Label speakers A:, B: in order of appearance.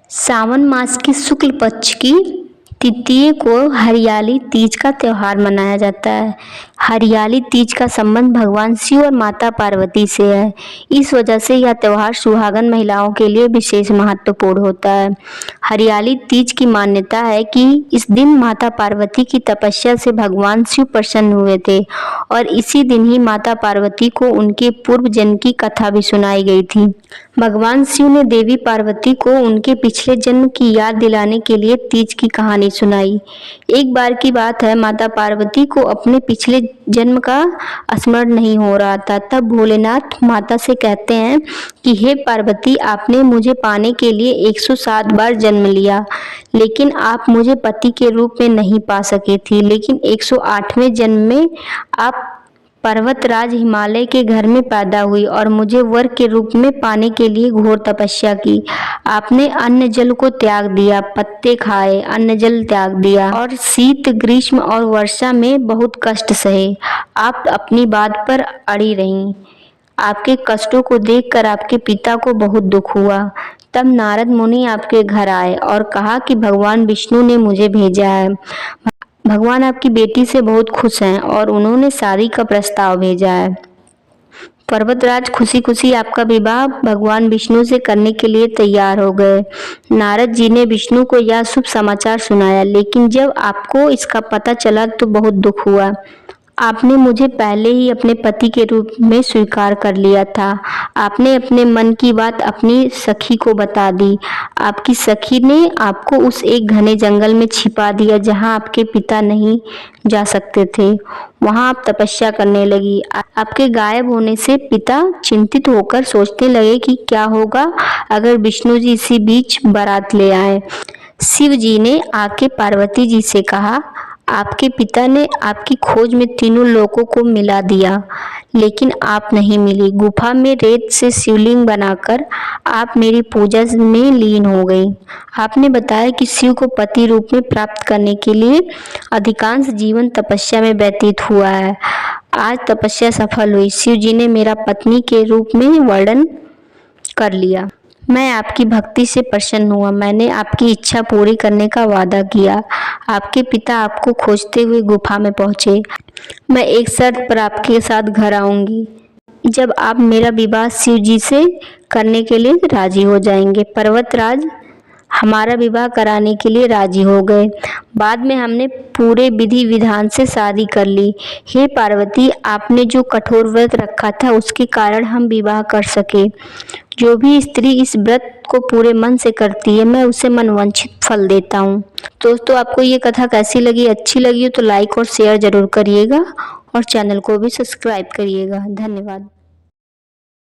A: सावन मास की शुक्ल पक्ष की तृतीया को हरियाली तीज का त्यौहार मनाया जाता है। हरियाली तीज का संबंध भगवान शिव और माता पार्वती से है। इस वजह से यह त्यौहार सुहागन महिलाओं के लिए विशेष महत्वपूर्ण होता है। हरियाली तीज की मान्यता है कि इस दिन माता पार्वती की तपस्या से भगवान शिव प्रसन्न हुए थे और इसी दिन ही माता पार्वती को उनके पूर्व जन्म की कथा भी सुनाई गई थी। भगवान शिव ने देवी पार्वती को उनके पिछले जन्म की याद दिलाने के लिए तीज की कहानी सुनाई। एक बार की बात है, माता पार्वती को अपने पिछले जन्म का स्मरण नहीं हो रहा था। तब भोलेनाथ माता से कहते हैं कि हे पार्वती, आपने मुझे पाने के लिए 107 बार जन्म लिया, लेकिन आप मुझे पति के रूप में नहीं पा सके थी। लेकिन 108वें जन्म में आप पर्वतराज हिमालय के घर में पैदा हुई और मुझे वर के रूप में पाने के लिए घोर तपस्या की। आपने अन्न जल को त्याग दिया, पत्ते खाए, अन्न जल त्याग दिया और शीत, ग्रीष्म और वर्षा में बहुत कष्ट सहे। आप अपनी बात पर अड़ी रहीं। आपके कष्टों को देखकर आपके पिता को बहुत दुख हुआ। तब नारद मुनि आपके घर आए और कहा कि भगवान विष्णु ने मुझे भेजा है। भगवान आपकी बेटी से बहुत खुश हैं और उन्होंने शादी का प्रस्ताव भेजा है। पर्वतराज खुशी खुशी आपका विवाह भगवान विष्णु से करने के लिए तैयार हो गए। नारद जी ने विष्णु को यह शुभ समाचार सुनाया, लेकिन जब आपको इसका पता चला तो बहुत दुख हुआ। आपने मुझे पहले ही अपने पति के रूप में स्वीकार कर लिया था। आपने अपने मन की बात अपनी सखी को बता दी। आपकी सखी ने आपको उस एक घने जंगल में छिपा दिया जहां आपके पिता नहीं जा सकते थे। वहां आप तपस्या करने लगी। आपके गायब होने से पिता चिंतित होकर सोचने लगे कि क्या होगा अगर विष्णु जी इसी बीच बारात ले आए। शिव जी ने आके पार्वती जी से कहा, आपके पिता ने आपकी खोज में तीनों लोगों को मिला दिया, लेकिन आप नहीं मिली। गुफा में रेत से शिवलिंग बनाकर आप मेरी पूजा में लीन हो गई। आपने बताया कि शिव को पति रूप में प्राप्त करने के लिए अधिकांश जीवन तपस्या में व्यतीत हुआ है। आज तपस्या सफल हुई। शिव जी ने मेरा पत्नी के रूप में वर्णन कर लिया। मैं आपकी भक्ति से प्रसन्न हुआ। मैंने आपकी इच्छा पूरी करने का वादा किया। आपके पिता आपको खोजते हुए गुफा में पहुंचे। मैं एक शर्त पर आपके साथ घर आऊंगी, जब आप मेरा विवाह शिव जी से करने के लिए राजी हो जाएंगे। पर्वतराज हमारा विवाह कराने के लिए राजी हो गए। बाद में हमने पूरे विधि विधान से शादी कर ली। हे पार्वती, आपने जो कठोर व्रत रखा था उसके कारण हम विवाह कर सके। जो भी स्त्री इस व्रत को पूरे मन से करती है, मैं उसे मनवांछित फल देता हूँ। दोस्तों, आपको ये कथा कैसी लगी? अच्छी लगी हो तो लाइक और शेयर जरूर करिएगा और चैनल को भी सब्सक्राइब करिएगा। धन्यवाद।